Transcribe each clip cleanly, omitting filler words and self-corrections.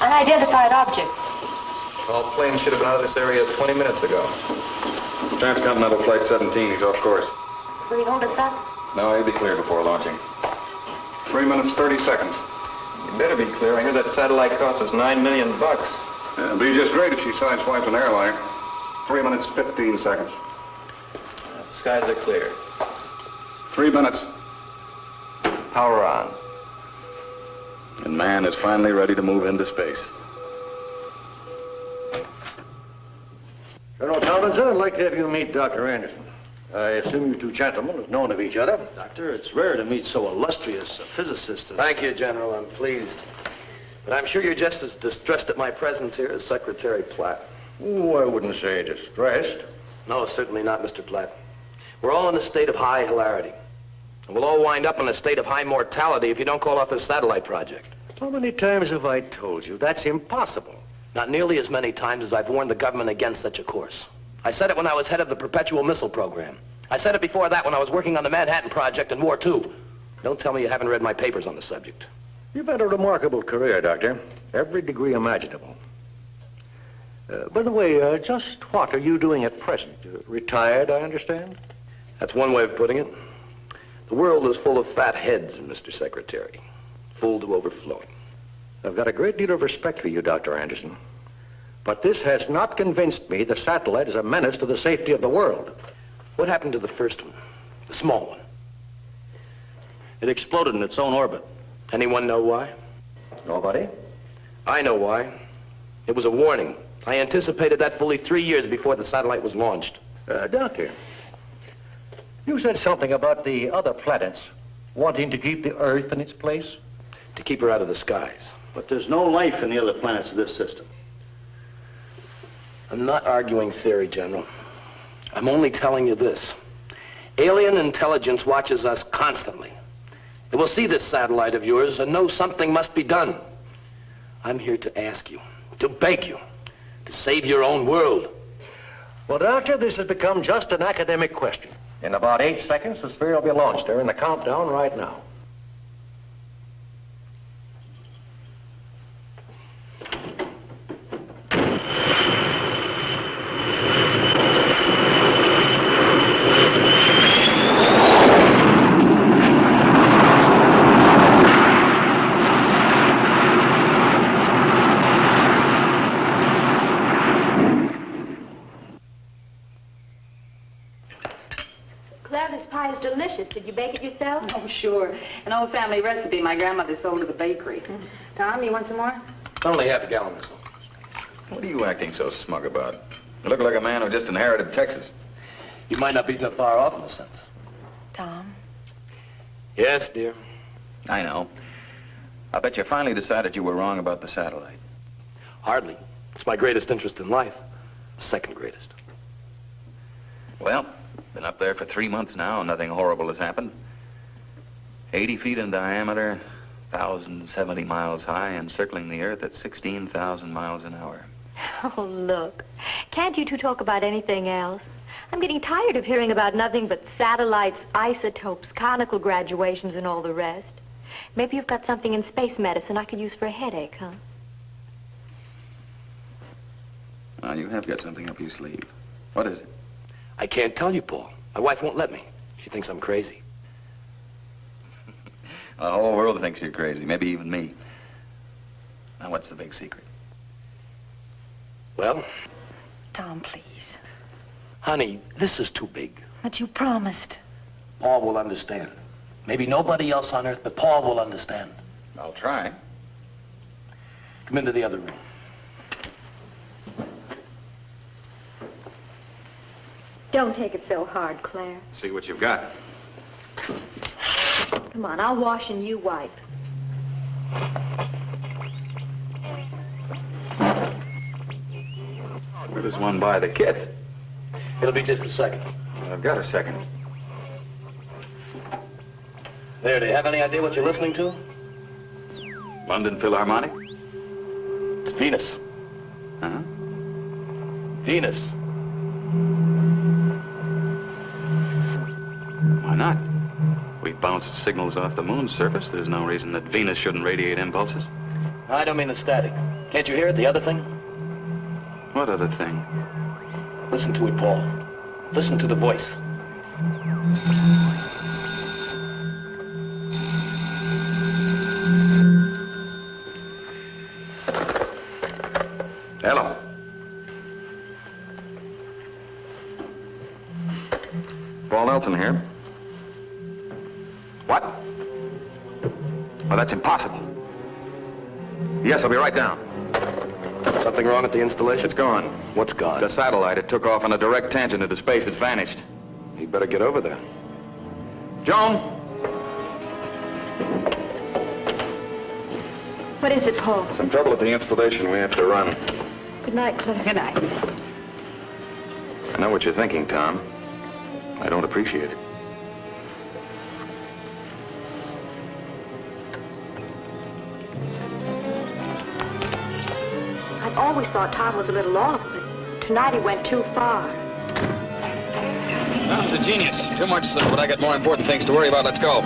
Unidentified object. All planes should have been out of this area 20 minutes ago. Transcontinental Flight 17, he's off course. Will he hold us up? No, he'll be clear before launching. 3 minutes, 30 seconds. You better be clear. I hear that satellite cost us $9 million. It'd be just great if she sideswiped an airliner. 3 minutes, 15 seconds. The skies are clear. 3 minutes. Power on. And man is finally ready to move into space. Colonel Tomlinson, I'd like to have you meet Dr. Anderson. I assume you two gentlemen have known of each other. Doctor, it's rare to meet so illustrious a physicist as... Thank you, General. I'm pleased. But I'm sure you're just as distressed at my presence here as Secretary Platt. Oh, I wouldn't say distressed. No, certainly not, Mr. Platt. We're all in a state of high hilarity. And we'll all wind up in a state of high mortality if you don't call off this satellite project. How many times have I told you? That's impossible. Not nearly as many times as I've warned the government against such a course. I said it when I was head of the perpetual missile program. I said it before that when I was working on the Manhattan Project in War II. Don't tell me you haven't read my papers on the subject. You've had a remarkable career, Doctor. Every degree imaginable. By the way, just what are you doing at present? Retired, I understand? That's one way of putting it. The world is full of fat heads, Mr. Secretary. Full to overflowing. I've got a great deal of respect for you, Dr. Anderson. But this has not convinced me the satellite is a menace to the safety of the world. What happened to the first one? The small one? It exploded in its own orbit. Anyone know why? Nobody? I know why. It was a warning. I anticipated that fully 3 years before the satellite was launched. Doctor, you said something about the other planets wanting to keep the Earth in its place? To keep her out of the skies. But there's no life in the other planets of this system. I'm not arguing theory, General. I'm only telling you this. Alien intelligence watches us constantly. It will see this satellite of yours and know something must be done. I'm here to ask you, to beg you, to save your own world. Well, Doctor, this has become just an academic question. In about 8 seconds, the sphere will be launched. They're in the countdown right now. Delicious. Did you bake it yourself? Oh, sure. An old family recipe my grandmother sold at the bakery. Tom, you want some more? Only half a gallon. What are you acting so smug about? You look like a man who just inherited Texas. You might not be too far off in a sense. Tom? Yes, dear. I know. I bet you finally decided you were wrong about the satellite. Hardly. It's my greatest interest in life. Second greatest. Well, been up there for 3 months now, and nothing horrible has happened. 80 feet in diameter, 1,070 miles high, and circling the Earth at 16,000 miles an hour. Oh, look. Can't you two talk about anything else? I'm getting tired of hearing about nothing but satellites, isotopes, conical graduations, and all the rest. Maybe you've got something in space medicine I could use for a headache, huh? Well, you have got something up your sleeve. What is it? I can't tell you, Paul. My wife won't let me. She thinks I'm crazy. The whole world thinks you're crazy, maybe even me. Now, what's the big secret? Well? Tom, please. Honey, this is too big. But you promised. Paul will understand. Maybe nobody else on Earth, but Paul will understand. I'll try. Come into the other room. Don't take it so hard, Claire. See what you've got. Come on, I'll wash and you wipe. Where does one buy the kit? It'll be just a second. I've got a second. There, do you have any idea what you're listening to? London Philharmonic? It's Venus. Huh? Venus. Why not? We bounced signals off the moon's surface. There's no reason that Venus shouldn't radiate impulses. I don't mean the static. Can't you hear it, the other thing? What other thing? Listen to it, Paul. Listen to the voice. Hello. Paul Nelson here. What? Well, that's impossible. Yes, I'll be right down. Something wrong at the installation? It's gone. What's gone? The satellite, it took off on a direct tangent into space. It's vanished. You'd better get over there. Joan? What is it, Paul? Some trouble at the installation. We have to run. Good night, Cleef. Good night. I know what you're thinking, Tom. I don't appreciate it. I've always thought Tom was a little off, but tonight he went too far. Tom's a genius. Too much so, but I got more important things to worry about. Let's go.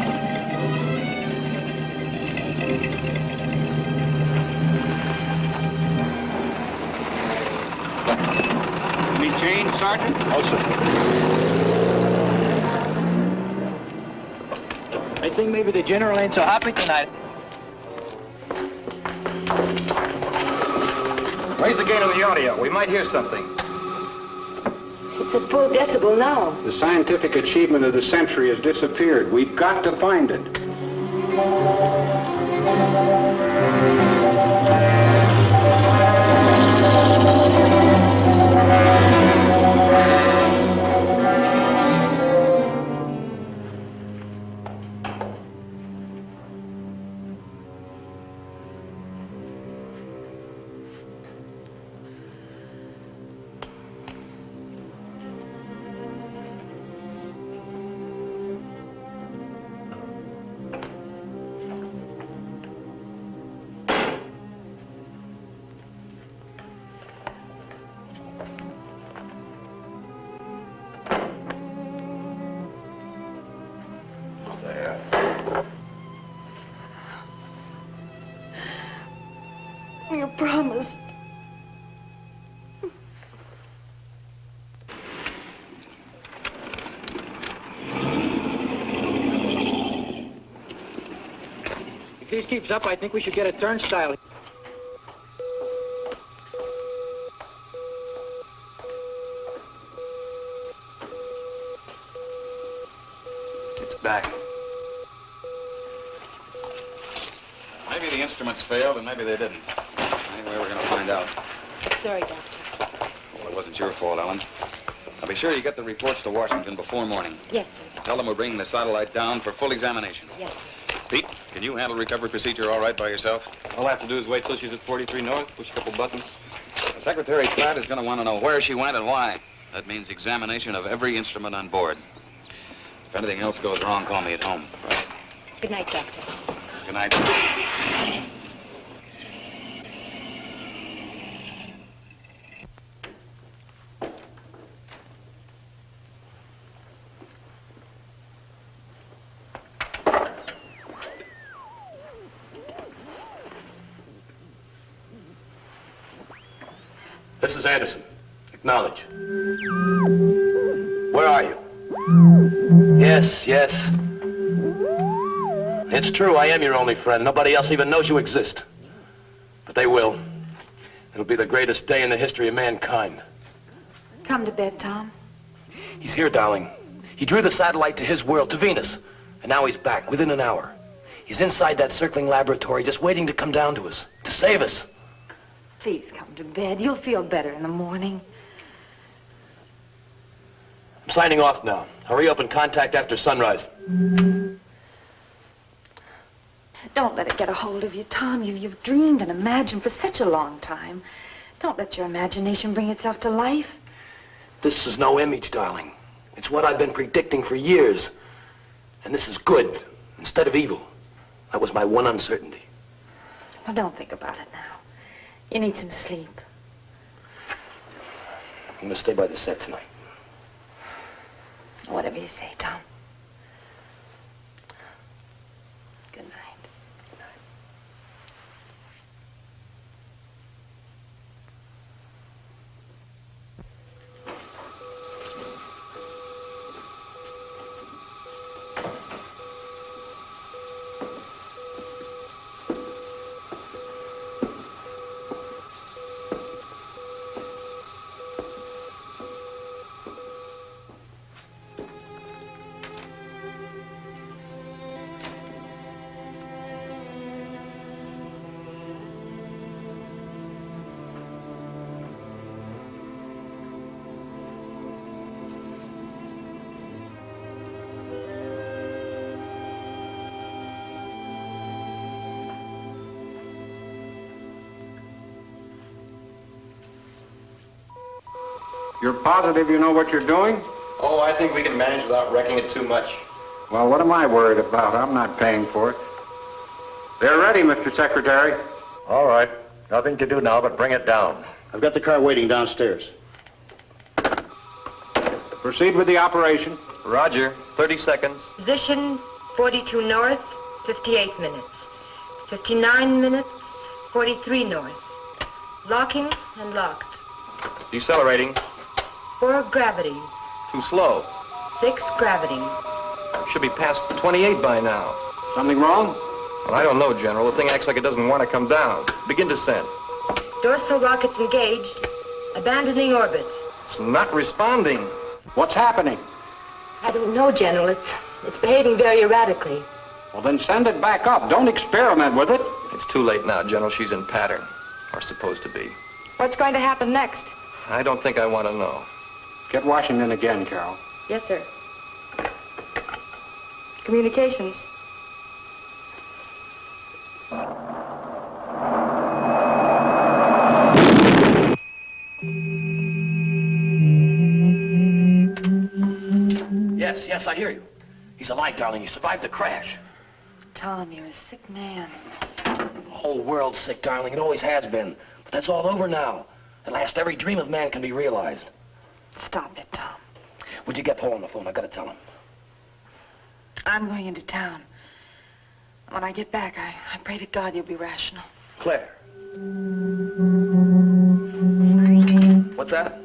Any change, Sergeant? No, sir. I think maybe the general ain't so happy tonight. Raise the gain on the audio. We might hear something. It's at full decibel now. The scientific achievement of the century has disappeared. We've got to find it. You promised. If this keeps up, I think we should get a turnstile. It's back. Maybe the instruments failed, and maybe they didn't. Anyway, we're going to find out. Sorry, Doctor. Well, it wasn't your fault, Ellen. Now, be sure you get the reports to Washington before morning. Yes, sir. Tell them we're bringing the satellite down for full examination. Yes, sir. Pete, can you handle recovery procedure all right by yourself? All I have to do is wait till she's at 43 North, push a couple buttons. The Secretary Pratt is going to want to know where she went and why. That means examination of every instrument on board. If anything else goes wrong, call me at home. Right. Good night, Doctor. Good night. This is Anderson. Acknowledge. Where are you? Yes, yes. It's true, I am your only friend. Nobody else even knows you exist. But they will. It'll be the greatest day in the history of mankind. Come to bed, Tom. He's here, darling. He drew the satellite to his world, to Venus. And now he's back, within an hour. He's inside that circling laboratory, just waiting to come down to us, to save us. Please come to bed. You'll feel better in the morning. I'm signing off now. Hurry up and contact after sunrise. Don't let it get a hold of you, Tom. You've dreamed and imagined for such a long time. Don't let your imagination bring itself to life. This is no image, darling. It's what I've been predicting for years. And this is good instead of evil. That was my one uncertainty. Well, don't think about it now. You need some sleep. I'm gonna stay by the set tonight. Whatever you say, Tom. Good night. You're positive you know what you're doing? Oh, I think we can manage without wrecking it too much. Well, what am I worried about? I'm not paying for it. They're ready, Mr. Secretary. All right. Nothing to do now but bring it down. I've got the car waiting downstairs. Proceed with the operation. Roger, 30 seconds. Position 42 north, 58 minutes. 59 minutes, 43 north. Locking and locked. Decelerating. 4 gravities. Too slow. 6 gravities. Should be past 28 by now. Something wrong? Well, I don't know, General. The thing acts like it doesn't want to come down. Begin descent. Dorsal rockets engaged. Abandoning orbit. It's not responding. What's happening? I don't know, General. It's behaving very erratically. Well, then send it back up. Don't experiment with it. It's too late now, General. She's in pattern. Or supposed to be. What's going to happen next? I don't think I want to know. Get Washington again, Carol. Yes, sir. Communications. Yes, I hear you. He's alive, darling. He survived the crash. Tom, you're a sick man. The whole world's sick, darling. It always has been. But that's all over now. At last, every dream of man can be realized. Stop it, Tom. Would you get Paul on the phone? I've got to tell him. I'm going into town. When I get back, I pray to God you'll be rational. Claire. What's that?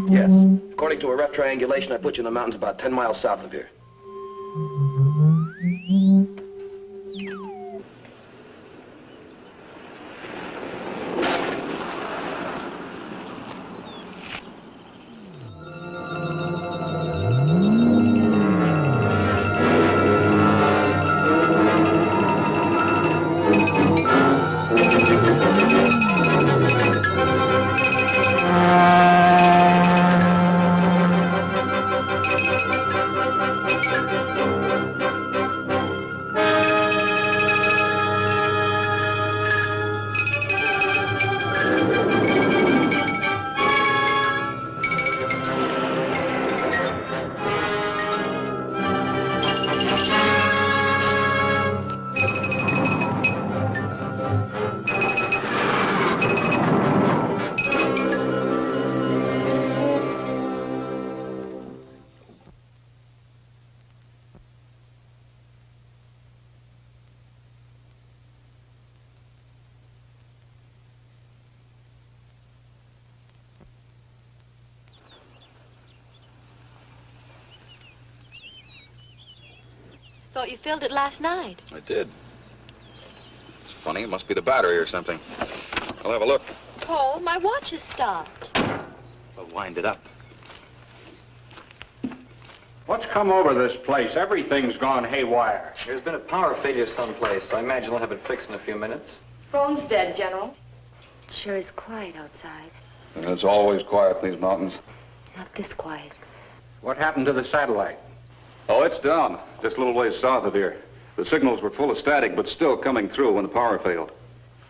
Yes. According to a rough triangulation, I put you in the mountains about 10 miles south of here. Thought you filled it last night. I did. It's funny. It must be the battery or something. I'll have a look. Paul, my watch has stopped. I'll wind it up. What's come over this place? Everything's gone haywire. There's been a power failure someplace. I imagine they'll have it fixed in a few minutes. Phone's dead, General. It sure is quiet outside. And it's always quiet in these mountains. Not this quiet. What happened to the satellite? Oh, it's down. Just a little ways south of here. The signals were full of static, but still coming through when the power failed.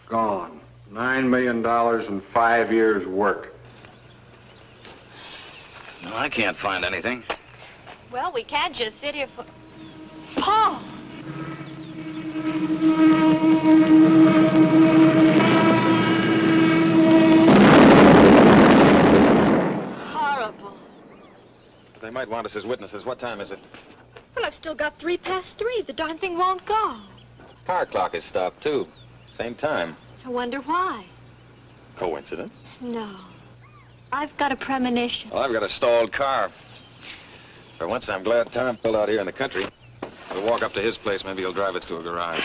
Gone. $9 million and 5 years' work. No, I can't find anything. Well, we can't just sit here for... Paul! Horrible. They might want us as witnesses. What time is it? Well, I've still got 3:03. The darn thing won't go. Car clock is stopped, too. Same time. I wonder why. Coincidence? No. I've got a premonition. Well, I've got a stalled car. For once, I'm glad Tom pulled out here in the country. We'll walk up to his place. Maybe he'll drive us to a garage.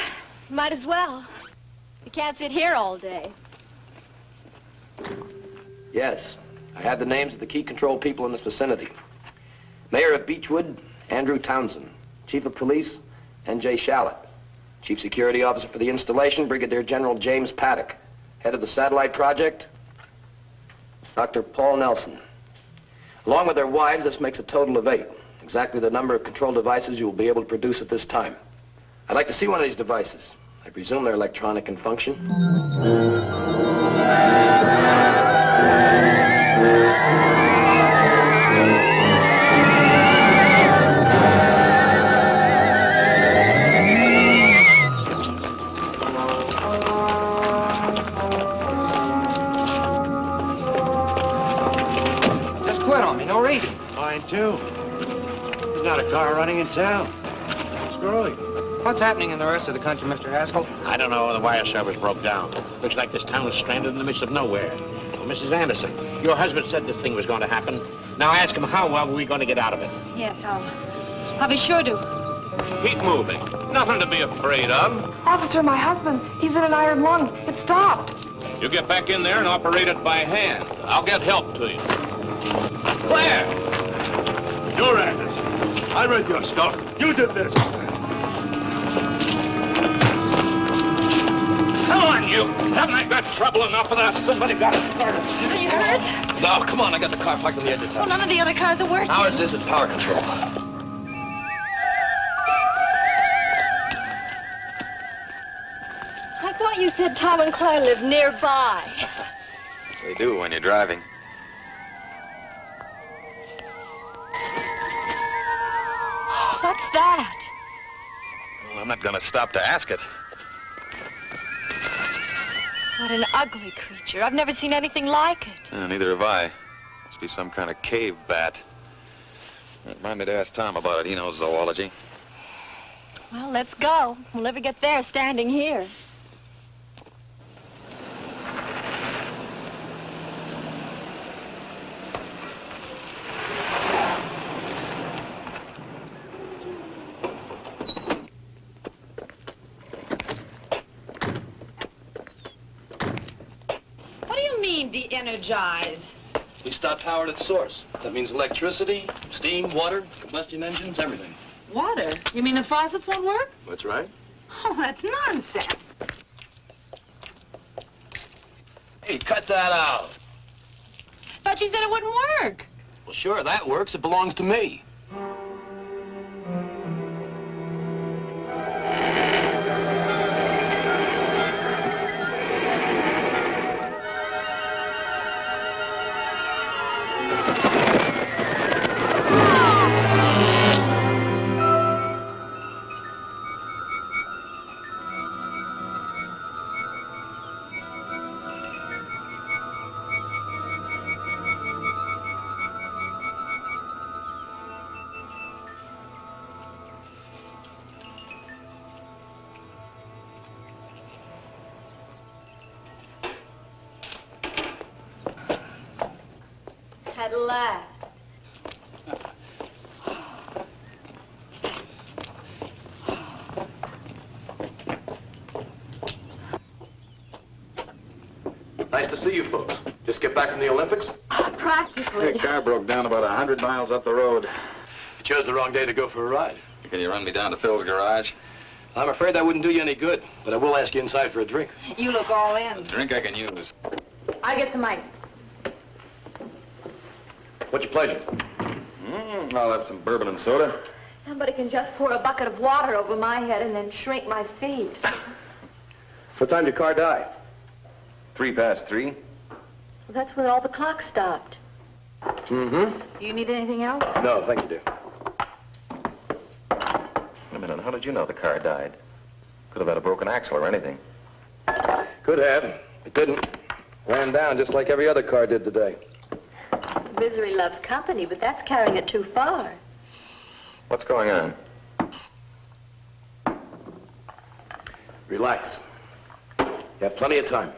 Might as well. You can't sit here all day. Yes, I had the names of the key control people in this vicinity. Mayor of Beechwood, Andrew Townsend. Chief of Police, N.J. Shallett. Chief Security Officer for the installation, Brigadier General James Paddock. Head of the satellite project, Dr. Paul Nelson. Along with their wives, this makes a total of 8. Exactly the number of control devices you will be able to produce at this time. I'd like to see one of these devices. I presume they're electronic in function. Just quit on me, no reason. Mine, too. There's not a car running in town. Screw it. What's happening in the rest of the country, Mr. Haskell? I don't know. The wire service broke down. Looks like this town is stranded in the midst of nowhere. Well, Mrs. Anderson, your husband said this thing was going to happen. Now ask him how are we going to get out of it. Yes, I'll be sure to. Keep moving. Nothing to be afraid of. Officer, my husband, he's in an iron lung. It stopped. You get back in there and operate it by hand. I'll get help to you. Claire! You're Anderson. I read your stuff. You did this. Come on, you! Haven't I got trouble enough with that? Somebody got it started. Are you hurt? No, come on, I got the car parked on the edge of Well, town. none of the other cars are working. Ours is at power control. I thought you said Tom and Claire live nearby. They do when you're driving. What's that? Well, I'm not going to stop to ask it. What an ugly creature. I've never seen anything like it. Neither have I. Must be some kind of cave bat. Remind me to ask Tom about it. He knows zoology. Well, let's go. We'll never get there standing here. De-energize. We stopped power at its source. That means electricity, steam, water, combustion engines, everything. Water? You mean the faucets won't work? That's right. Oh, that's nonsense. Hey, cut that out. Thought you said it wouldn't work. Well, sure, that works. It belongs to me. At last. Nice to see you folks. Just get back from the Olympics? Practically. The car broke down about 100 miles up the road. You chose the wrong day to go for a ride. Can you run me down to Phil's garage? I'm afraid that wouldn't do you any good, but I will ask you inside for a drink. You look all in. Drink I can use. I'll get some ice. What's your pleasure? I'll have some bourbon and soda. Somebody can just pour a bucket of water over my head and then shrink my feet. What time did your car die? 3:03. Well, that's when all the clocks stopped. Mm-hmm. Do you need anything else? No, thank you, dear. minute. How did you know the car died? Could have had a broken axle or anything. Could have. It didn't. Ran down just like every other car did today. Misery loves company, but that's carrying it too far. What's going on? Relax. You have plenty of time.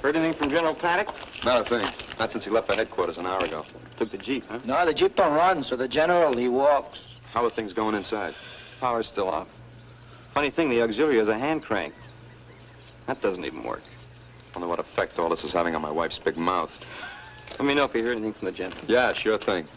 Heard anything from General Paddock? Not a thing. Not since he left the headquarters an hour ago. Took the Jeep, huh? No, the Jeep don't run, so the general, he walks. How are things going inside? Power's still off. Funny thing, the auxiliary has a hand crank. That doesn't even work. I wonder what effect all this is having on my wife's big mouth. Let me know if you hear anything from the general. Yeah, sure thing.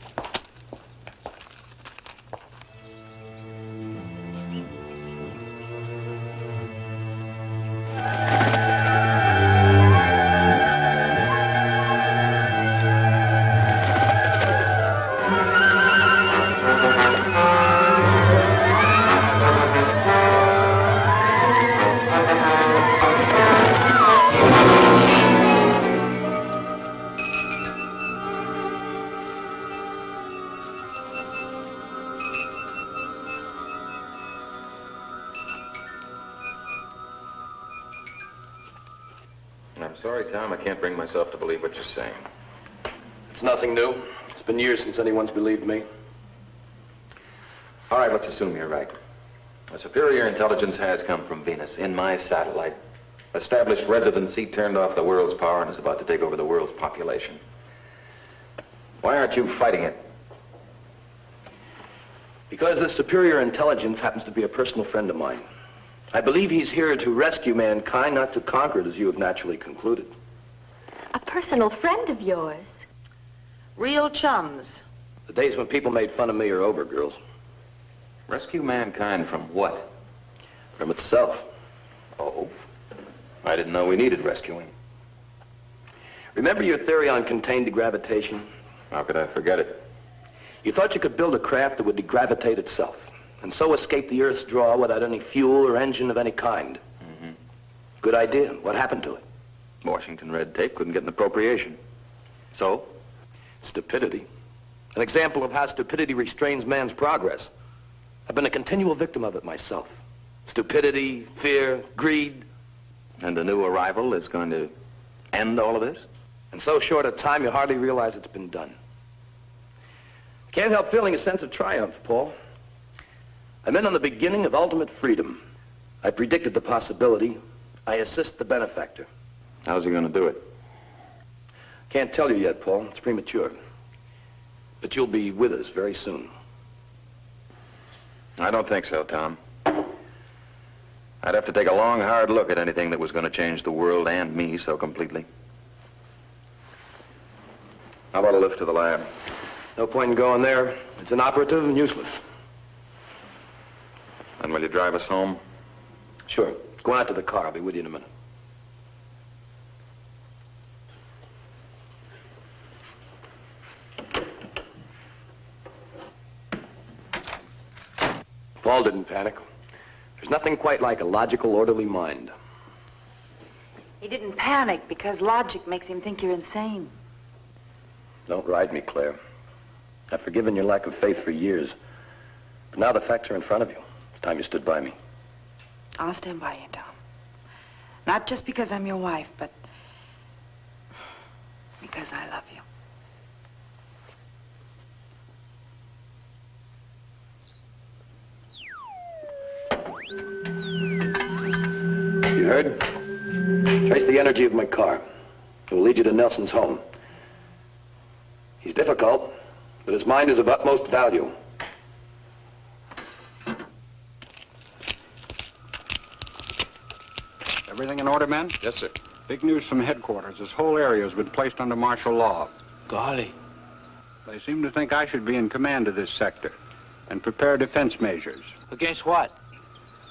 I'm sorry, Tom. I can't bring myself to believe what you're saying. It's nothing new. It's been years since anyone's believed me. All right, let's assume you're right. A superior intelligence has come from Venus in my satellite, established residency, turned off the world's power, and is about to take over the world's population. Why aren't you fighting it? Because this superior intelligence happens to be a personal friend of mine. I believe he's here to rescue mankind, not to conquer it, as you have naturally concluded. A personal friend of yours. Real chums. The days when people made fun of me are over, girls. Rescue mankind from what? From itself. Oh, I didn't know we needed rescuing. Remember your theory on contained gravitation? How could I forget it? You thought you could build a craft that would degravitate itself, and so escape the Earth's draw without any fuel or engine of any kind. Mm-hmm. Good idea. What happened to it? Washington red tape, couldn't get an appropriation. So? Stupidity. An example of how stupidity restrains man's progress. I've been a continual victim of it myself. Stupidity, fear, greed. And the new arrival is going to end all of this? In so short a time, you hardly realize it's been done. Can't help feeling a sense of triumph, Paul. I'm in on the beginning of ultimate freedom. I predicted the possibility. I assist the benefactor. How's he going to do it? Can't tell you yet, Paul. It's premature. But you'll be with us very soon. I don't think so, Tom. I'd have to take a long, hard look at anything that was going to change the world and me so completely. How about a lift to the lab? No point in going there. It's inoperative and useless. And will you drive us home? Sure. Go out to the car. I'll be with you in a minute. Paul didn't panic. There's nothing quite like a logical, orderly mind. He didn't panic because logic makes him think you're insane. Don't ride me, Claire. I've forgiven your lack of faith for years. But now the facts are in front of you. It's time you stood by me. I'll stand by you, Tom. Not just because I'm your wife, but because I love you. You heard? Trace the energy of my car. It will lead you to Nelson's home. He's difficult, but his mind is of utmost value. Everything in order, men? Yes, sir. Big news from headquarters. This whole area has been placed under martial law. Golly. They seem to think I should be in command of this sector and prepare defense measures. Against what?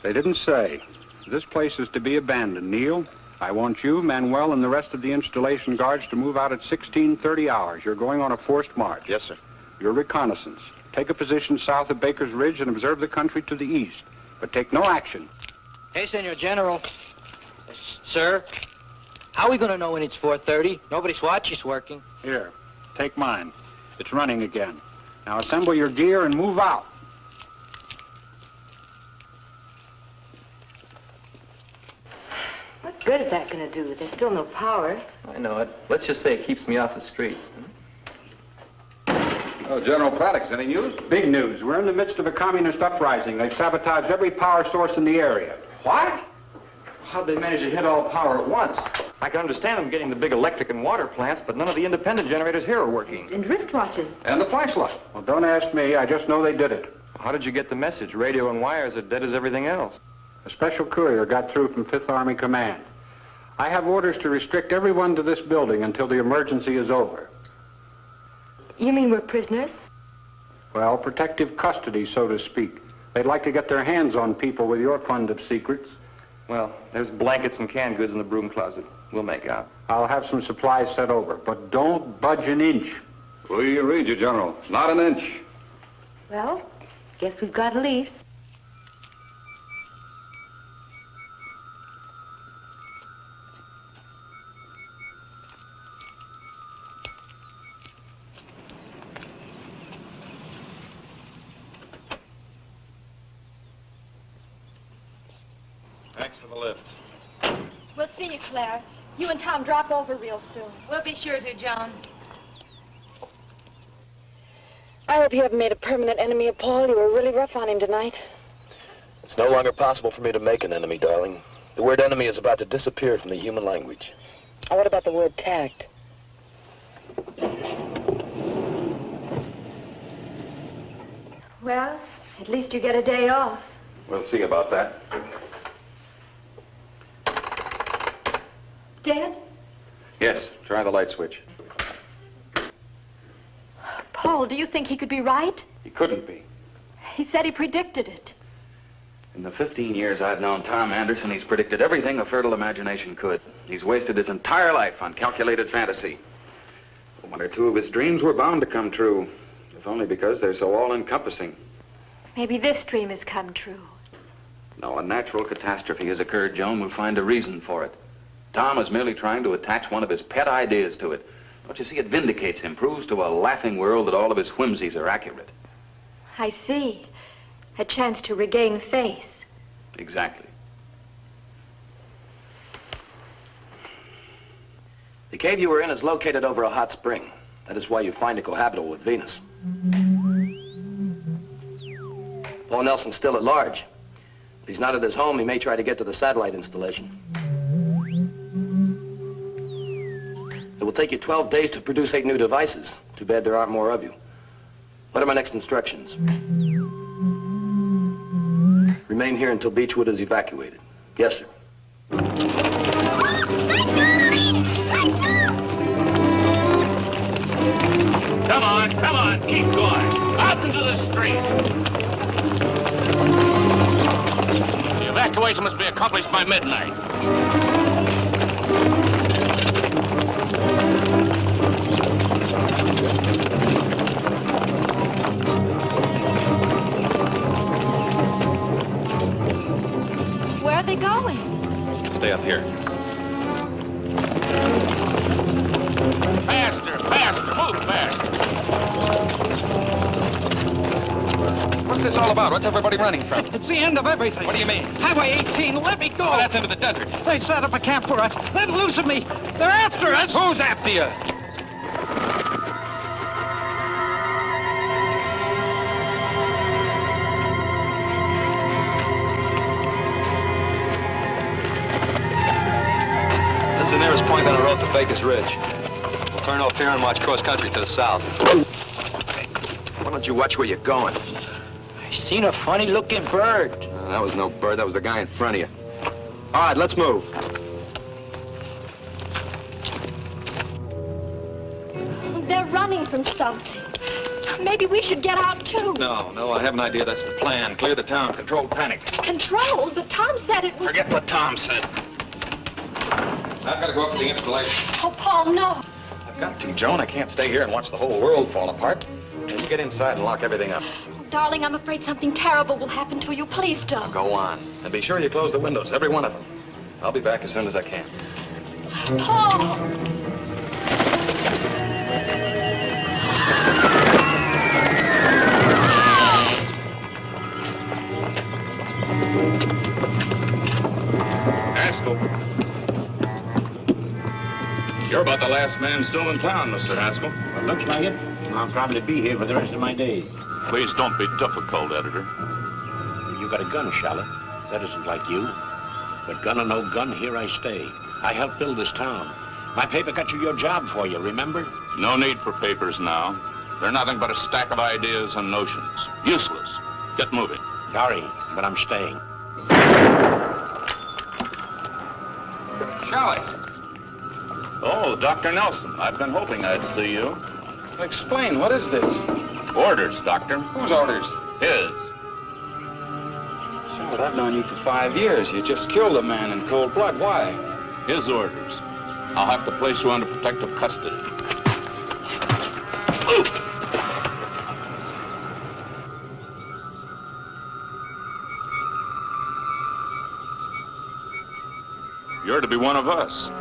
They didn't say. This place is to be abandoned, Neil. I want you, Manuel, and the rest of the installation guards to move out at 16:30 hours. You're going on a forced march. Yes, sir. Your reconnaissance. Take a position south of Baker's Ridge and observe the country to the east. But take no action. Hey, Senor General. Sir, how are we going to know when it's 4:30? Nobody's watch is working. Here, take mine. It's running again. Now assemble your gear and move out. What good is that going to do? There's still no power. I know it. Let's just say it keeps me off the street. Oh, General Paddock, any news? Big news. We're in the midst of a communist uprising. They've sabotaged every power source in the area. What? How'd they manage to hit all power at once? I can understand them getting the big electric and water plants, but none of the independent generators here are working. And wristwatches. And the flashlight. Well, don't ask me. I just know they did it. How did you get the message? Radio and wires are dead as everything else. A special courier got through from 5th Army Command. I have orders to restrict everyone to this building until the emergency is over. You mean we're prisoners? Well, protective custody, so to speak. They'd like to get their hands on people with your fund of secrets. Well, there's blankets and canned goods in the broom closet. We'll make out. I'll have some supplies sent over, but don't budge an inch. We read you, General. Not an inch. Well, guess we've got a lease. Thanks for the lift. We'll see you, Claire. You and Tom drop over real soon. We'll be sure to, Joan. I hope you haven't made a permanent enemy of Paul. You were really rough on him tonight. It's no longer possible for me to make an enemy, darling. The word enemy is about to disappear from the human language. Oh, what about the word tact? Well, at least you get a day off. We'll see about that. Dead? Yes, try the light switch. Paul, do you think he could be right? He couldn't be. He said he predicted it. In the 15 years I've known Tom Anderson, he's predicted everything a fertile imagination could. He's wasted his entire life on calculated fantasy. One or two of his dreams were bound to come true, if only because they're so all-encompassing. Maybe this dream has come true. No, a natural catastrophe has occurred, Joan. We'll find a reason for it. Tom is merely trying to attach one of his pet ideas to it. Don't you see, it vindicates him, proves to a laughing world that all of his whimsies are accurate. I see. A chance to regain face. Exactly. The cave you were in is located over a hot spring. That is why you find it cohabitable with Venus. Paul Nelson's still at large. If he's not at his home, he may try to get to the satellite installation. It will take you 12 days to produce 8 new devices. Too bad there aren't more of you. What are my next instructions? Remain here until Beechwood is evacuated. Yes, sir. Come on, keep going. Out into the street. The evacuation must be accomplished by midnight. Where are they going? Stay up here. Faster, move faster. What's this all about? What's everybody running from? It's the end of everything. What do you mean? Highway 18, let me go. Oh, that's into the desert. They set up a camp for us. Let loose of me. They're after us. Who's after you? This is the nearest point on the road to Baker's Ridge. We'll turn off here and march cross country to the south. Why don't you watch where you're going? I seen a funny-looking bird. That was no bird. That was the guy in front of you. All right, let's move. They're running from something. Maybe we should get out, too. No, I have an idea. That's the plan. Clear the town. Control panic. Controlled? But Tom said it was... Forget what Tom said. I've got to go up to the installation. Oh, Paul, no. I've got to, Joan. I can't stay here and watch the whole world fall apart. You get inside and lock everything up. Oh, darling, I'm afraid something terrible will happen to you. Please don't. Go on. And be sure you close the windows, every one of them. I'll be back as soon as I can. Paul! last man still in town, Mr. Haskell. Well, looks like it. I'll probably be here for the rest of my days. Please don't be difficult, Editor. You got a gun, Charlotte. That isn't like you. But gun or no gun, here I stay. I helped build this town. My paper got you your job for you, remember? No need for papers now. They're nothing but a stack of ideas and notions. Useless. Get moving. Sorry, but I'm staying. Shelley. Oh, Dr. Nelson. I've been hoping I'd see you. Explain, what is this? Orders, Doctor. Whose orders? His. But I've known you for 5 years. You just killed a man in cold blood. Why? His orders. I'll have to place you under protective custody. Ooh. You're to be one of us.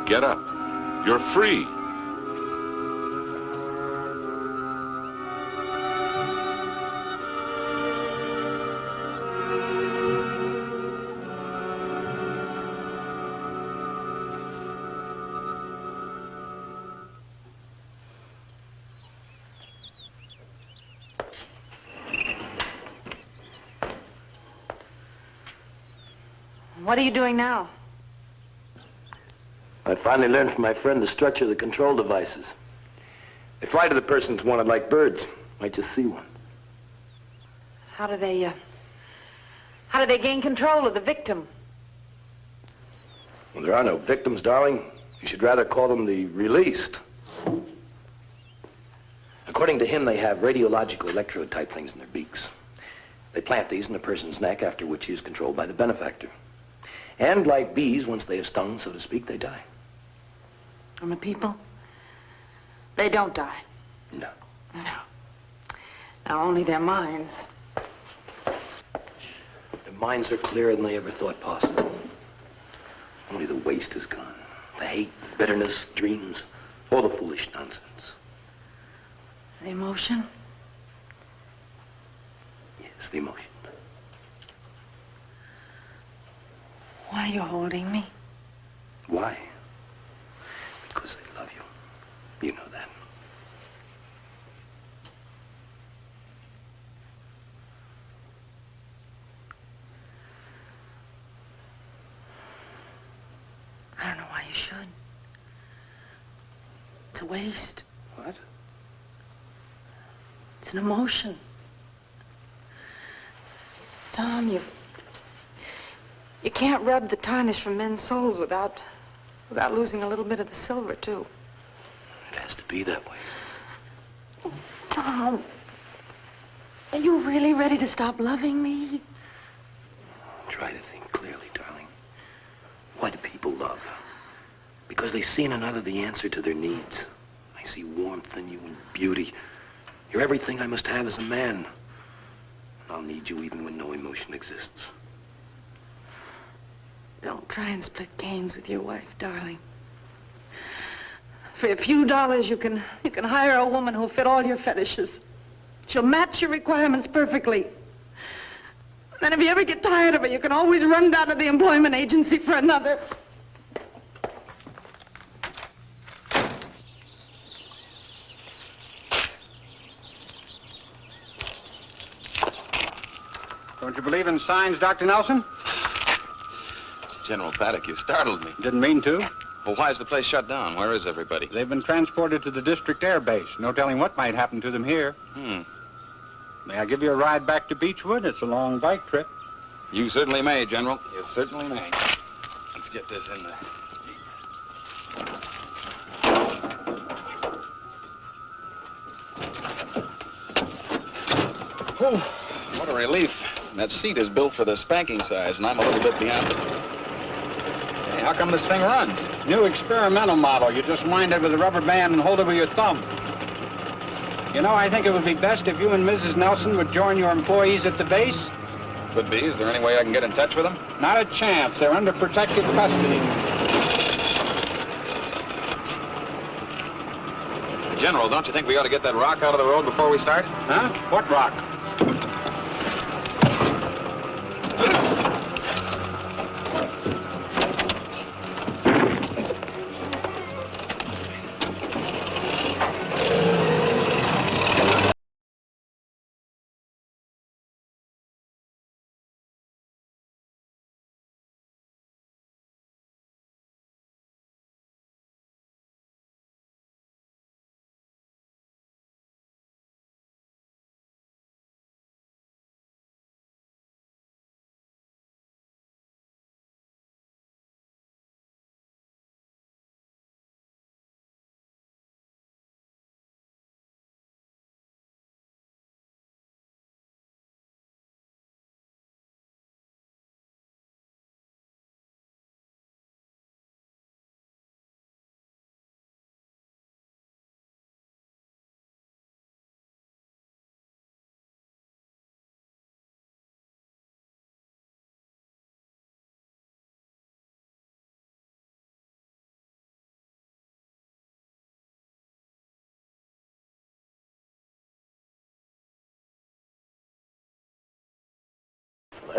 Get up. You're free. What are you doing now? I finally learned from my friend the structure of the control devices. They fly to the persons wanted like birds. Might just see one. How do they gain control of the victim? Well, there are no victims, darling. You should rather call them the released. According to him, they have radiological electrode type things in their beaks. They plant these in a person's neck, after which he is controlled by the benefactor. And like bees, once they have stung, so to speak, they die. And the people? They don't die. No. No. Now, only their minds. Their minds are clearer than they ever thought possible. Only the waste is gone. The hate, bitterness, dreams, all the foolish nonsense. The emotion? Yes, the emotion. Why are you holding me? Why? Because I love you. You know that. I don't know why you should. It's a waste. What? It's an emotion. Tom, you can't rub the tarnish from men's souls without losing a little bit of the silver, too. It has to be that way. Tom, are you really ready to stop loving me? Try to think clearly, darling. Why do people love? Because they see in another the answer to their needs. I see warmth in you and beauty. You're everything I must have as a man. I'll need you even when no emotion exists. Don't try and split gains with your wife, darling. For a few dollars, you can hire a woman who'll fit all your fetishes. She'll match your requirements perfectly. Then if you ever get tired of her, you can always run down to the employment agency for another. Don't you believe in signs, Dr. Nelson? General Paddock, you startled me. Didn't mean to. Well, why is the place shut down? Where is everybody? They've been transported to the district air base. No telling what might happen to them here. May I give you a ride back to Beechwood? It's a long bike trip. You certainly may, General. You certainly may. Let's get this in there. Whew. What a relief. That seat is built for the spanking size, and I'm a little bit beyond it. Hey, how come this thing runs? New experimental model. You just wind it with a rubber band and hold it with your thumb. You know, I think it would be best if you and Mrs. Nelson would join your employees at the base. Could be. Is there any way I can get in touch with them? Not a chance. They're under protective custody. General, don't you think we ought to get that rock out of the road before we start? Huh? What rock?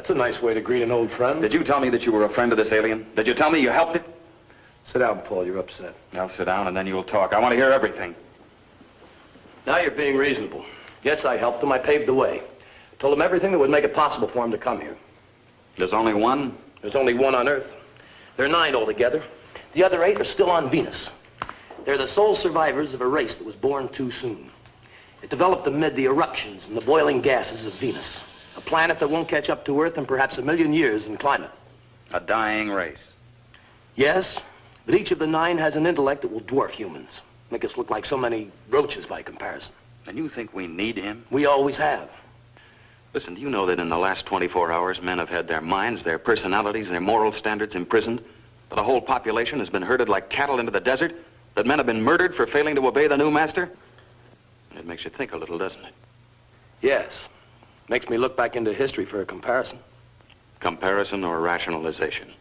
That's a nice way to greet an old friend. Did you tell me that you were a friend of this alien? Did you tell me you helped it? Sit down, Paul. You're upset. Now sit down and then you'll talk. I want to hear everything. Now you're being reasonable. Yes, I helped him. I paved the way. Told him everything that would make it possible for him to come here. There's only one? There's only one on Earth. There are 9 altogether. The other 8 are still on Venus. They're the sole survivors of a race that was born too soon. It developed amid the eruptions and the boiling gases of Venus, a planet that won't catch up to Earth in perhaps 1,000,000 years in climate. A dying race. Yes, but each of the 9 has an intellect that will dwarf humans, make us look like so many roaches by comparison. And you think we need him? We always have. Listen, do you know that in the last 24 hours, men have had their minds, their personalities, their moral standards imprisoned? That a whole population has been herded like cattle into the desert? That men have been murdered for failing to obey the new master? It makes you think a little, doesn't it? Yes. Makes me look back into history for a comparison. Comparison or rationalization?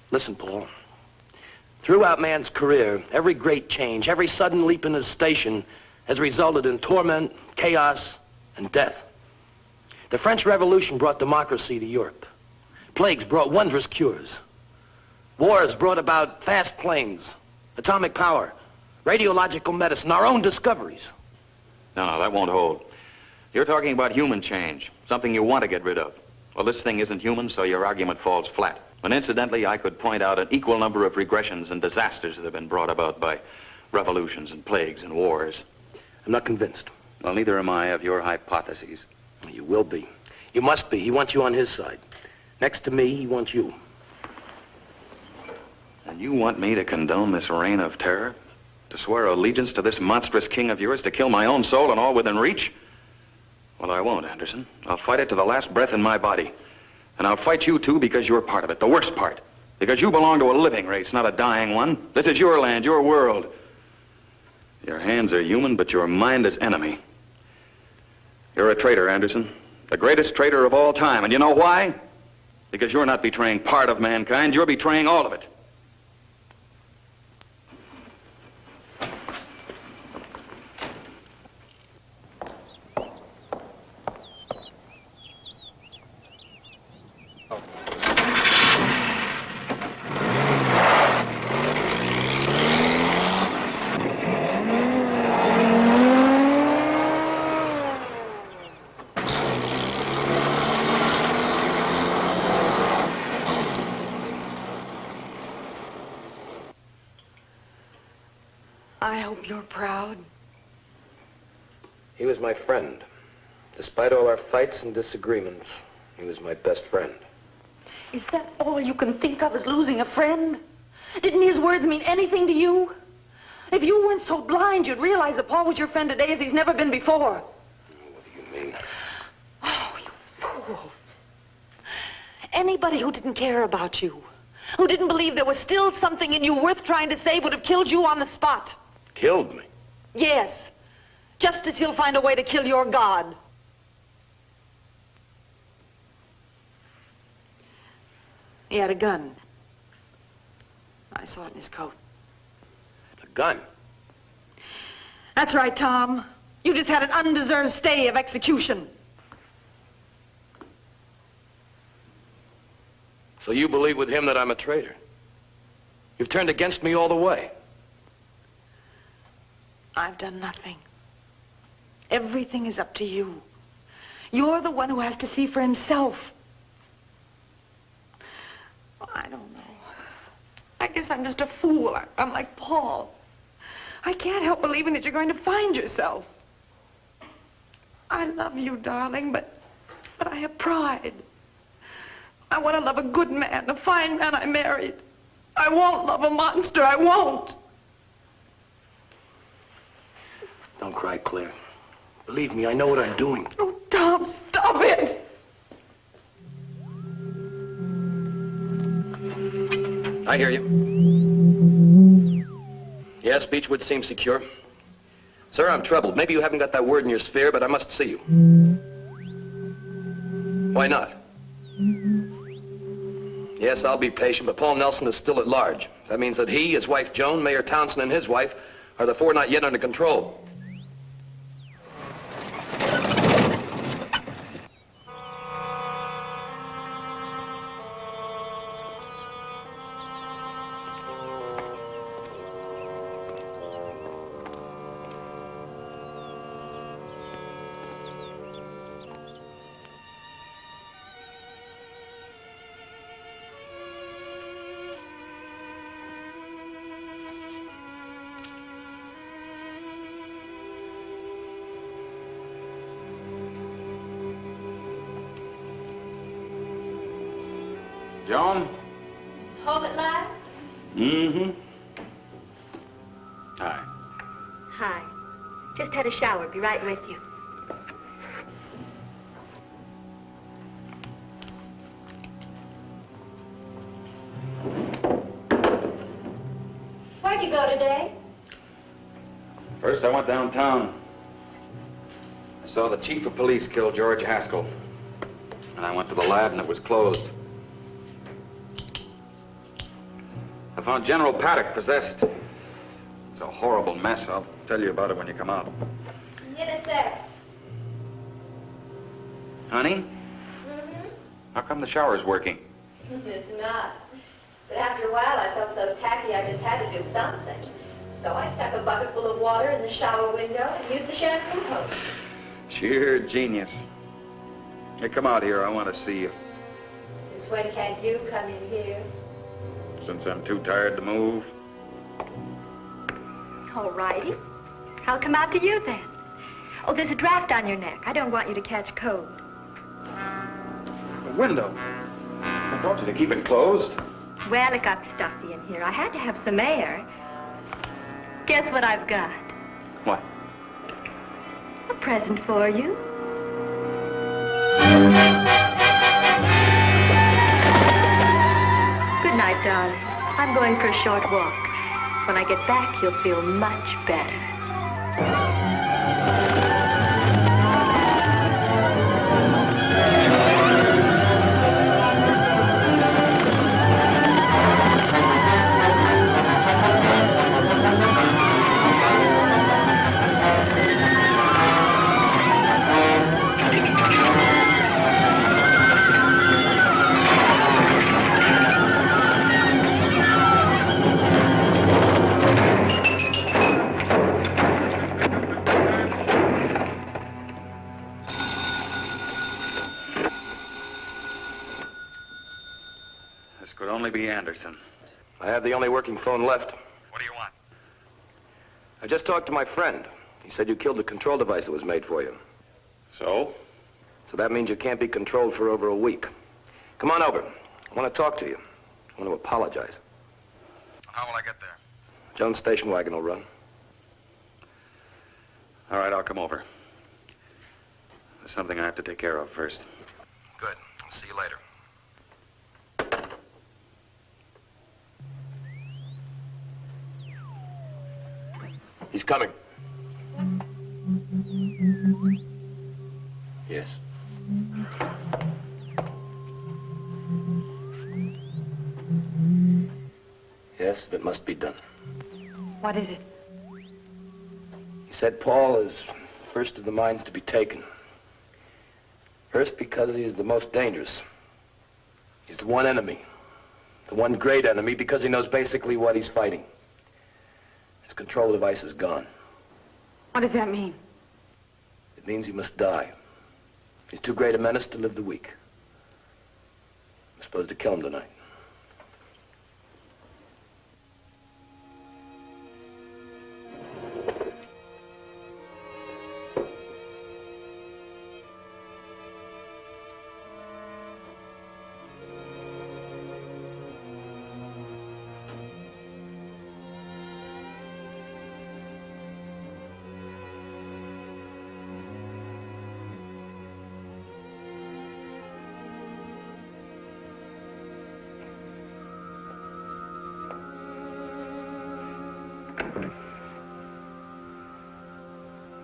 Listen, Paul. Throughout man's career, every great change, every sudden leap in his station has resulted in torment, chaos, and death. The French Revolution brought democracy to Europe. Plagues brought wondrous cures. Wars brought about fast planes, atomic power, radiological medicine, our own discoveries. No, that won't hold. You're talking about human change, something you want to get rid of. Well, this thing isn't human, so your argument falls flat. And incidentally, I could point out an equal number of regressions and disasters that have been brought about by revolutions and plagues and wars. I'm not convinced. Well, neither am I of your hypotheses. You will be. You must be. He wants you on his side. Next to me, he wants you. And you want me to condone this reign of terror? To swear allegiance to this monstrous king of yours, to kill my own soul and all within reach? Well, I won't, Anderson. I'll fight it to the last breath in my body. And I'll fight you, too, because you're part of it, the worst part. Because you belong to a living race, not a dying one. This is your land, your world. Your hands are human, but your mind is enemy. You're a traitor, Anderson. The greatest traitor of all time. And you know why? Because you're not betraying part of mankind, you're betraying all of it. I hope you're proud. He was my friend. Despite all our fights and disagreements, he was my best friend. Is that all you can think of, is losing a friend? Didn't his words mean anything to you? If you weren't so blind, you'd realize that Paul was your friend today as he's never been before. What do you mean? Oh, you fool. Anybody who didn't care about you, who didn't believe there was still something in you worth trying to save, would have killed you on the spot. Killed me? Yes. Just as he'll find a way to kill your God. He had a gun. I saw it in his coat. A gun? That's right, Tom. You just had an undeserved stay of execution. So you believe with him that I'm a traitor? You've turned against me all the way. I've done nothing. Everything is up to you. You're the one who has to see for himself. I don't know. I guess I'm just a fool. I'm like Paul. I can't help believing that you're going to find yourself. I love you, darling, but I have pride. I want to love a good man, a fine man I married. I won't love a monster. I won't. Don't cry, Claire. Believe me, I know what I'm doing. Oh, Tom, stop it! I hear you. Yes, Beechwood seems secure. Sir, I'm troubled. Maybe you haven't got that word in your sphere, but I must see you. Why not? Yes, I'll be patient, but Paul Nelson is still at large. That means that he, his wife Joan, Mayor Townsend, and his wife are the 4 not yet under control. Joan? Home at last? Mm-hmm. Hi. Hi. Just had a shower. Be right with you. Where'd you go today? First, I went downtown. I saw the chief of police kill George Haskell. And I went to the lab and it was closed. I found General Paddock possessed. It's a horrible mess. I'll tell you about it when you come out. Yes, sir. Honey? Mm-hmm. How come the shower's working? It's not. But after a while, I felt so tacky, I just had to do something. So I stuck a bucket full of water in the shower window and used the shampoo hose. Sheer genius. Hey, come out here. I want to see you. Since when can't you come in here? Since I'm too tired to move. All righty. I'll come out to you then. Oh, there's a draft on your neck. I don't want you to catch cold. The window. I told you to keep it closed. Well, it got stuffy in here. I had to have some air. Guess what I've got? What? A present for you. Good night, darling. I'm going for a short walk. When I get back, you'll feel much better. Be Anderson. I have the only working phone left. What do you want? I just talked to my friend. He said you killed the control device that was made for you. So? So that means you can't be controlled for over a week. Come on over. I want to talk to you. I want to apologize. How will I get there? Jones' station wagon will run. All right, I'll come over. There's something I have to take care of first. Good. I'll see you later. He's coming. Yes. Yes, it must be done. What is it? He said Paul is first of the minds to be taken. First because he is the most dangerous. He's the one enemy. The one great enemy because he knows basically what he's fighting. His control device is gone. What does that mean? It means he must die. He's too great a menace to live the week. I'm supposed to kill him tonight.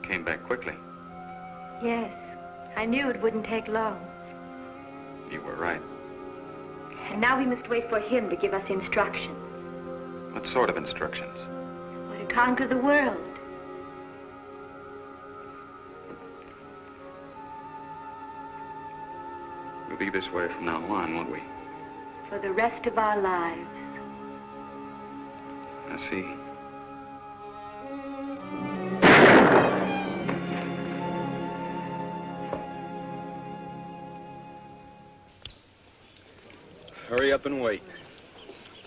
Came back quickly. Yes, I knew it wouldn't take long. You were right. And now we must wait for him to give us instructions. What sort of instructions? Or to conquer the world. We'll be this way from now on, won't we? For the rest of our lives. I see. Hurry up and wait.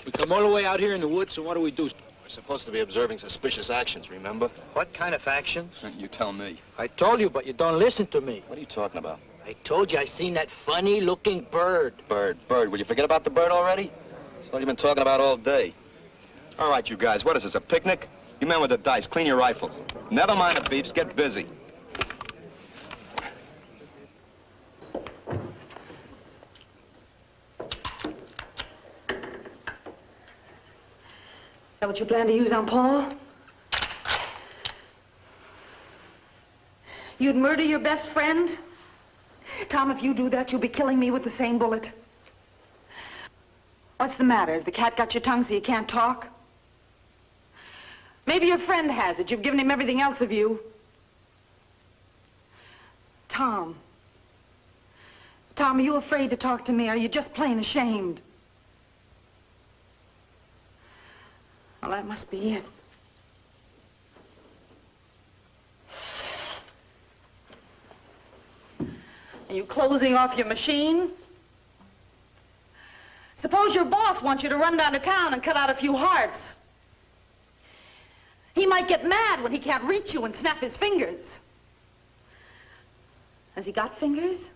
We come all the way out here in the woods, so what do we do? We're supposed to be observing suspicious actions, remember? What kind of actions? You tell me. I told you, but you don't listen to me. What are you talking about? I told you I seen that funny-looking bird. Bird. Will you forget about the bird already? That's what you've been talking about all day. All right, you guys, what is this, a picnic? You men with the dice, clean your rifles. Never mind the beefs, get busy. Is that what you plan to use on Paul? You'd murder your best friend? Tom, if you do that, you'll be killing me with the same bullet. What's the matter? Has the cat got your tongue so you can't talk? Maybe your friend has it. You've given him everything else of you. Tom. Tom, are you afraid to talk to me? Or are you just plain ashamed? Well, that must be it. Are you closing off your machine? Suppose your boss wants you to run down to town and cut out a few hearts. He might get mad when he can't reach you and snap his fingers. Has he got fingers?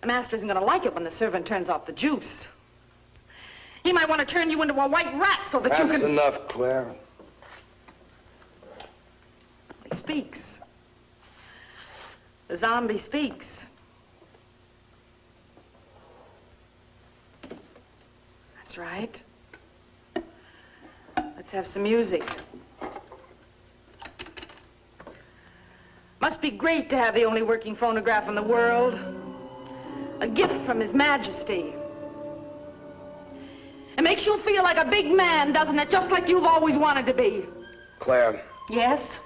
The master isn't going to like it when the servant turns off the juice. He might want to turn you into a white rat so that you can... That's enough, Claire. He speaks. The zombie speaks. That's right. Let's have some music. Must be great to have the only working phonograph in the world. A gift from His Majesty. It makes you feel like a big man, doesn't it? Just like you've always wanted to be. Claire. Yes?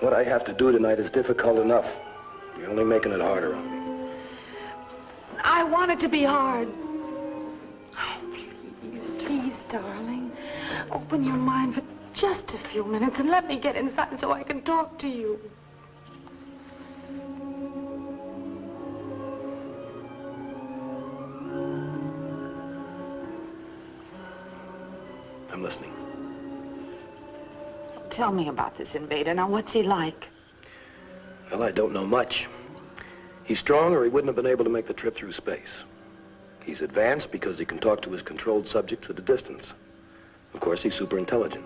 What I have to do tonight is difficult enough. You're only making it harder on me. I want it to be hard. Oh, please, darling. Open your mind for just a few minutes and let me get inside so I can talk to you. I'm listening. Tell me about this invader. Now, what's he like? Well, I don't know much. He's strong or he wouldn't have been able to make the trip through space. He's advanced because he can talk to his controlled subjects at a distance. Of course, he's super intelligent.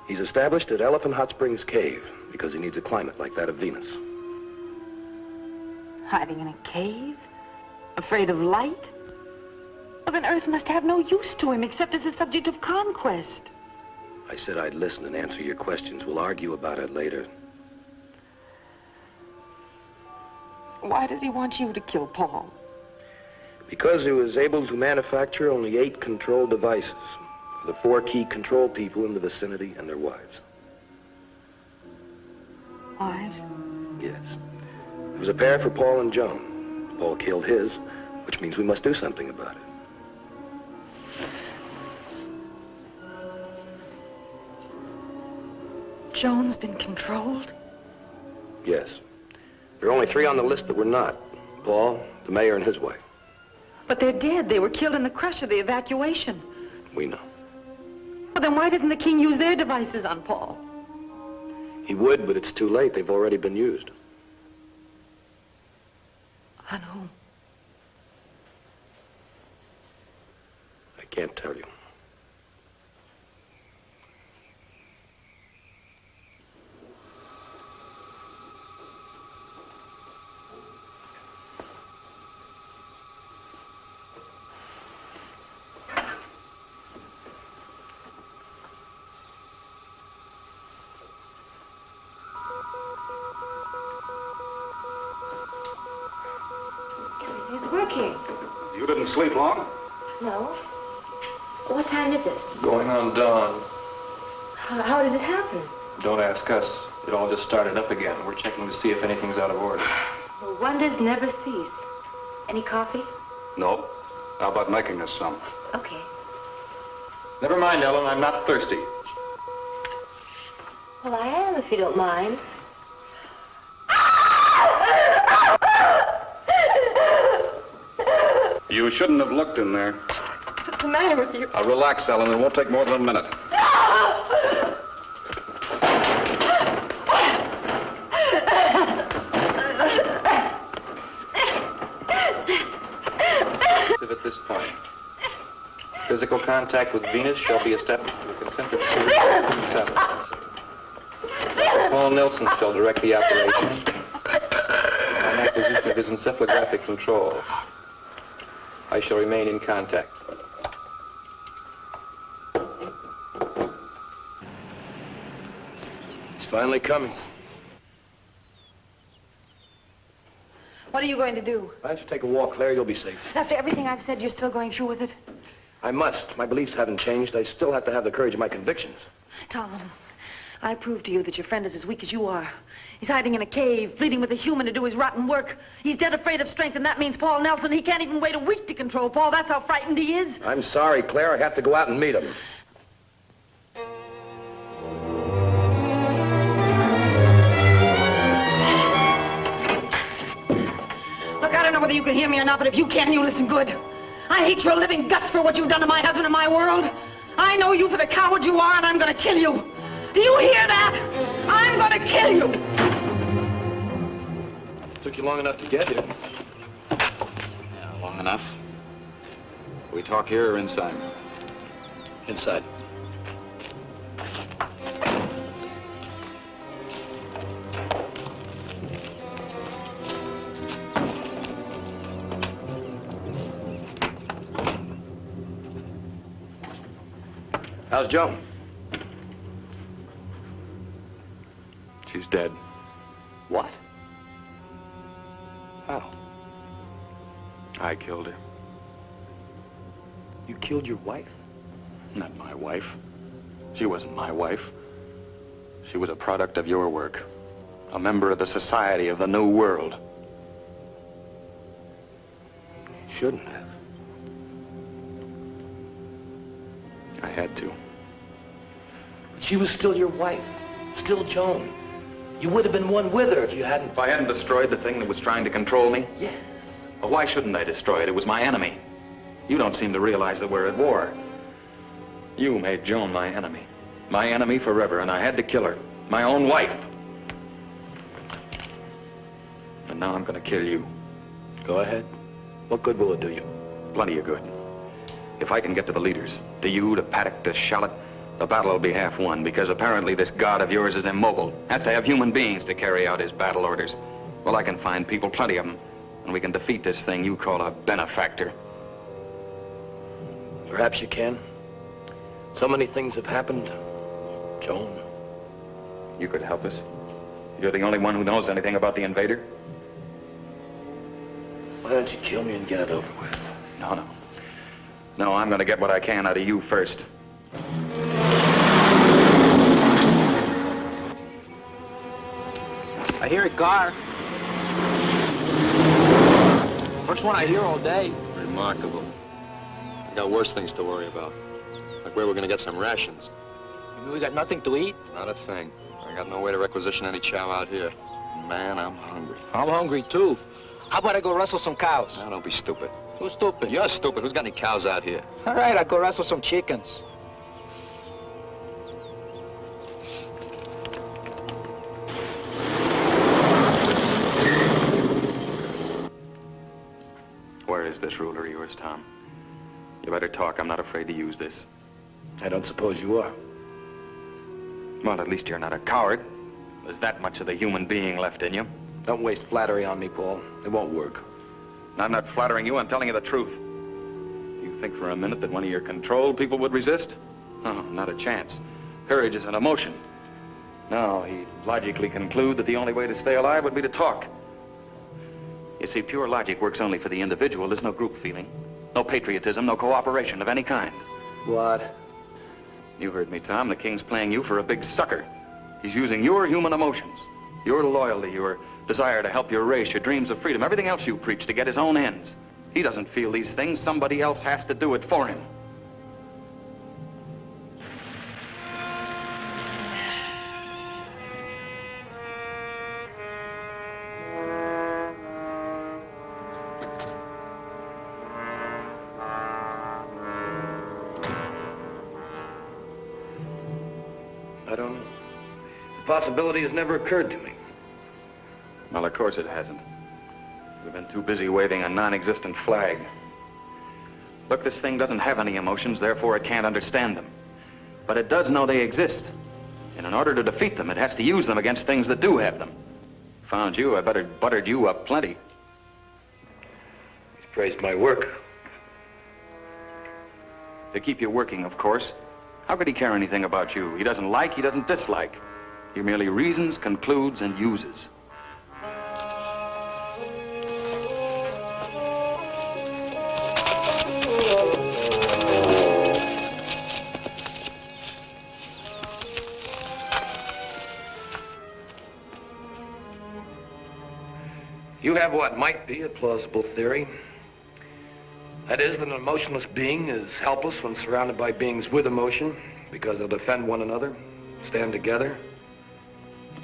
He's established at Elephant Hot Springs Cave because he needs a climate like that of Venus. Hiding in a cave? Afraid of light? Well, then Earth must have no use to him except as a subject of conquest. I said I'd listen and answer your questions. We'll argue about it later. Why does he want you to kill Paul? Because he was able to manufacture only 8 control devices for the 4 key control people in the vicinity and their wives. Wives? Yes. There was a pair for Paul and Joan. Paul killed his, which means we must do something about it. Joan's been controlled? Yes. There are only 3 on the list that were not. Paul, the mayor, and his wife. But they're dead. They were killed in the crush of the evacuation. We know. Well, then why doesn't the king use their devices on Paul? He would, but it's too late. They've already been used. On whom? I can't tell you. It's working. You didn't sleep long? No. What time is it? Going on dawn. How did it happen? Don't ask us. It all just started up again. We're checking to see if anything's out of order. Well, wonders never cease. Any coffee? No. How about making us some? Okay. Never mind, Ellen. I'm not thirsty. Well, I am, if you don't mind. You shouldn't have looked in there. What's the matter with you? Relax, Ellen. It won't take more than a minute. this point. Physical contact with Venus shall be established with the consent of the 7. Paul Nelson shall direct the operation on acquisition of his encephalographic control. I shall remain in contact. He's finally coming. What are you going to do? Why don't you take a walk, Claire? You'll be safe. After everything I've said, you're still going through with it? I must. My beliefs haven't changed. I still have to have the courage of my convictions. Tom, I proved to you that your friend is as weak as you are. He's hiding in a cave, pleading with a human to do his rotten work. He's dead afraid of strength, and that means Paul Nelson. He can't even wait a week to control Paul. That's how frightened he is. I'm sorry, Claire. I have to go out and meet him. Look, I don't know whether you can hear me or not, but if you can, you listen good. I hate your living guts for what you've done to my husband and my world. I know you for the coward you are, and I'm going to kill you. Do you hear that? I'm going to kill you. Took you long enough to get here. Yeah, long enough. We talk here or inside? Inside. How's Joan? She's dead. What? How? I killed her. You killed your wife? Not my wife. She wasn't my wife. She was a product of your work. A member of the Society of the New World. Shouldn't have. I had to. But she was still your wife. Still Joan. You would have been one with her if you hadn't... If I hadn't destroyed the thing that was trying to control me? Yes. Well, why shouldn't I destroy it? It was my enemy. You don't seem to realize that we're at war. You made Joan my enemy. My enemy forever, and I had to kill her. My own wife. And now I'm gonna kill you. Go ahead. What good will it do you? Plenty of good. If I can get to the leaders, to you, to Paddock, to Shallot, the battle will be half won, because apparently this god of yours is immobile. Has to have human beings to carry out his battle orders. Well, I can find people, plenty of them, and we can defeat this thing you call a benefactor. Perhaps you can. So many things have happened. Joan. You could help us. You're the only one who knows anything about the invader. Why don't you kill me and get it over with? No, no. No, I'm gonna get what I can out of you first. I hear a car. First one I hear all day. Remarkable. We got worse things to worry about. Like where we're gonna get some rations. You mean we got nothing to eat? Not a thing. I got no way to requisition any chow out here. Man, I'm hungry. I'm hungry, too. How about I go rustle some cows? Now, don't be stupid. Who's stupid? You're stupid. Who's got any cows out here? All right, I'll go rustle some chickens. Where is this ruler of yours, Tom? You better talk. I'm not afraid to use this. I don't suppose you are. Well, at least you're not a coward. There's that much of the human being left in you. Don't waste flattery on me, Paul. It won't work. I'm not flattering you. I'm telling you the truth. You think for a minute that one of your controlled people would resist? Oh, not a chance. Courage is an emotion. No, he'd logically conclude that the only way to stay alive would be to talk. You see, pure logic works only for the individual. There's no group feeling, no patriotism, no cooperation of any kind. What? You heard me, Tom. The king's playing you for a big sucker. He's using your human emotions, your loyalty, your desire to help your race, your dreams of freedom, everything else you preach to get his own ends. He doesn't feel these things. Somebody else has to do it for him. I don't know. The possibility has never occurred to me. Well, of course it hasn't. We've been too busy waving a non-existent flag. Look, this thing doesn't have any emotions, therefore it can't understand them. But it does know they exist. And in order to defeat them, it has to use them against things that do have them. Found you, I buttered you up plenty. He's praised my work. To keep you working, of course. How could he care anything about you? He doesn't like, he doesn't dislike. He merely reasons, concludes, and uses. You have what might be a plausible theory. That is, that an emotionless being is helpless when surrounded by beings with emotion because they'll defend one another, stand together.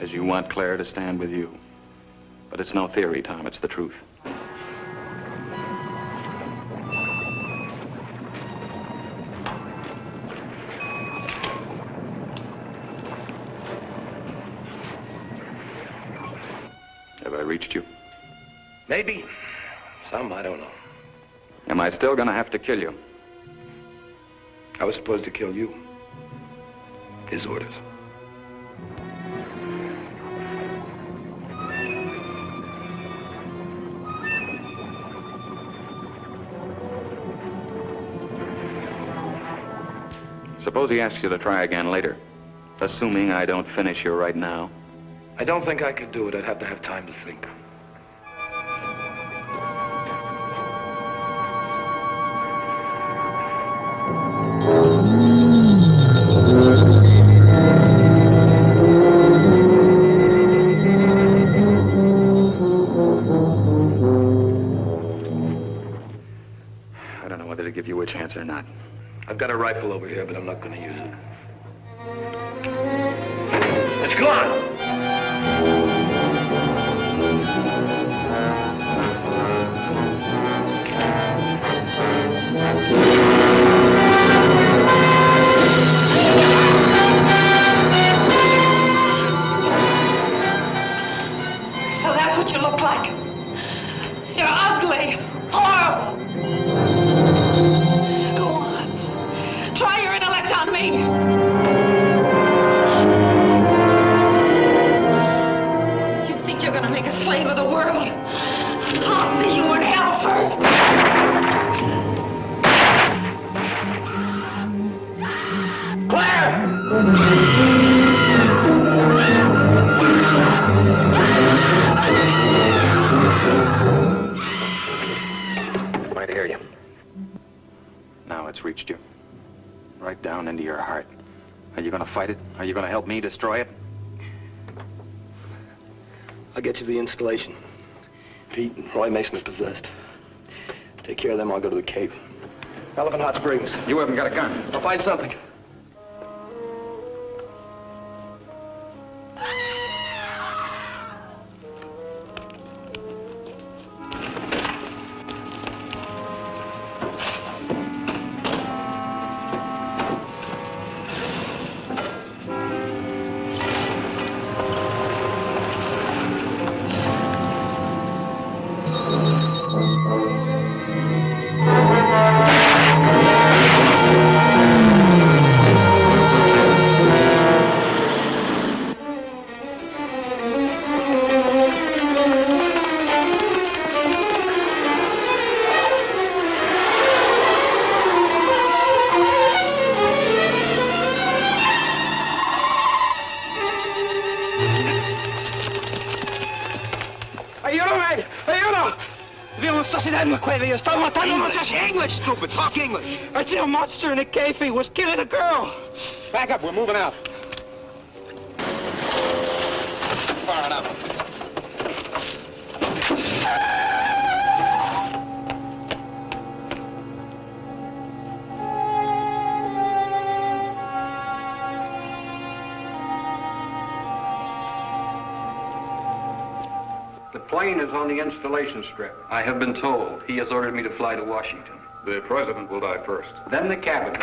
As you want Claire to stand with you. But it's no theory, Tom, it's the truth. Have I reached you? Maybe. Some, I don't know. Am I still gonna have to kill you? I was supposed to kill you. His orders. Suppose he asks you to try again later, assuming I don't finish you right now. I don't think I could do it. I'd have to have time to think. I don't know whether to give you a chance or not. I've got a rifle over here, but I'm not going to use it. It's gone! So that's what you look like. You're ugly, horrible. Go on. Try your intellect on me. You think you're gonna make a slave of the world? I'll see you in hell first. Might hear you. Now it's reached you. Right down into your heart. Are you gonna fight it? Are you gonna help me destroy it? I'll get you the installation. Pete and Roy Mason are possessed. Take care of them, I'll go to the Cape. Elephant Hot Springs. You haven't got a gun. I'll find something. English, stupid. Talk English. I see a monster in a cave. He was killing a girl. Back up. We're moving out. Far enough. The plane is on the installation strip. I have been told. He has ordered me to fly to Washington. The president will die first. Then the cabinet.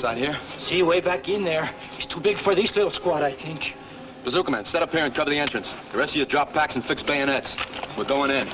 inside here. See, way back in there. He's too big for this little squad, I think. Bazooka man, set up here and cover the entrance. The rest of you drop packs and fix bayonets. We're going in.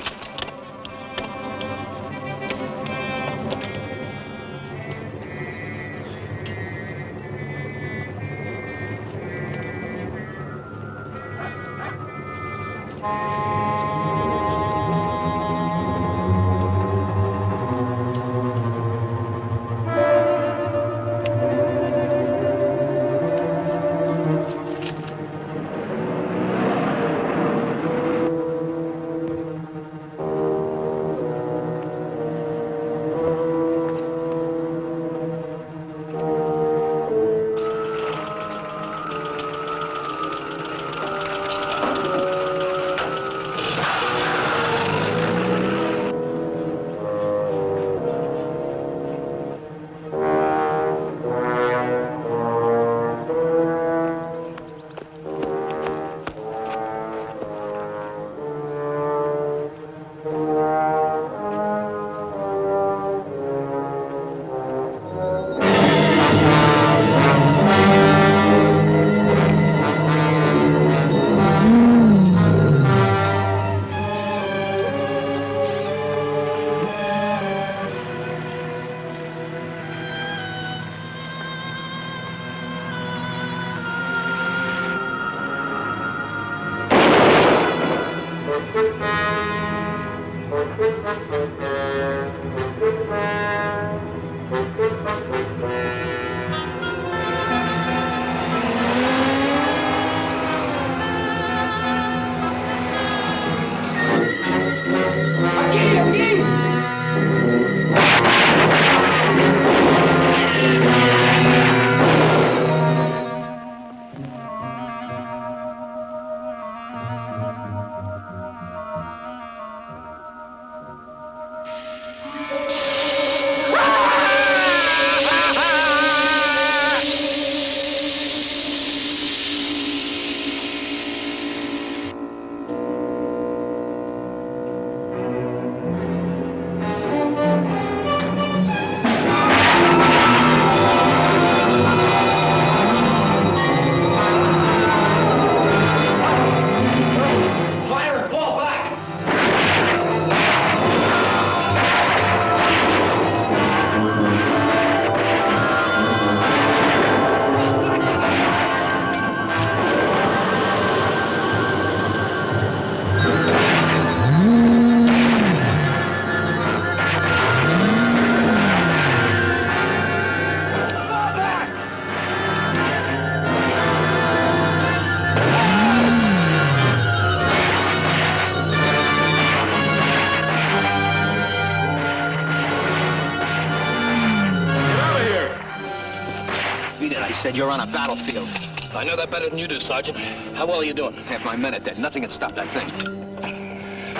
You're on a battlefield. I know that better than you do, Sergeant. How well are you doing? Half my men are dead. Nothing can stop that thing.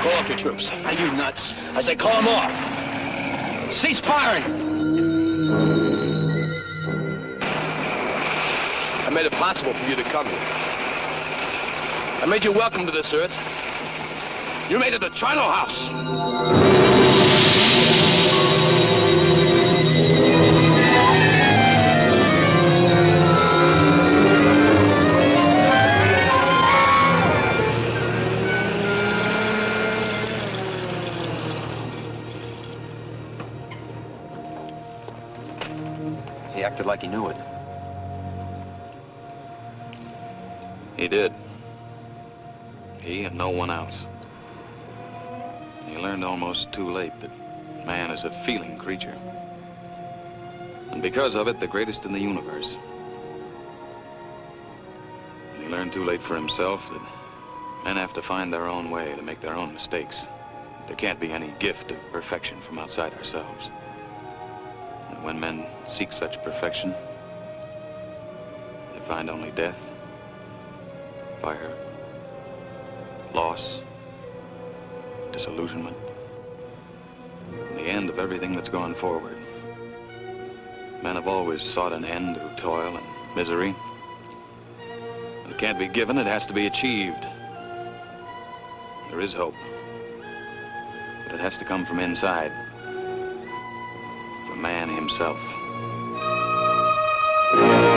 Call off your troops. Are you nuts? I say call them off. Cease firing! I made it possible for you to come here. I made you welcome to this earth. You made it the Charno House. He acted like he knew it. He did. He and no one else. He learned almost too late that man is a feeling creature. And because of it, the greatest in the universe. And he learned too late for himself that men have to find their own way to make their own mistakes. There can't be any gift of perfection from outside ourselves. And when men seek such perfection, they find only death, fire, loss, disillusionment, and the end of everything that's gone forward. Men have always sought an end through toil and misery. If it can't be given, it has to be achieved. There is hope, but it has to come from inside, from man himself. you.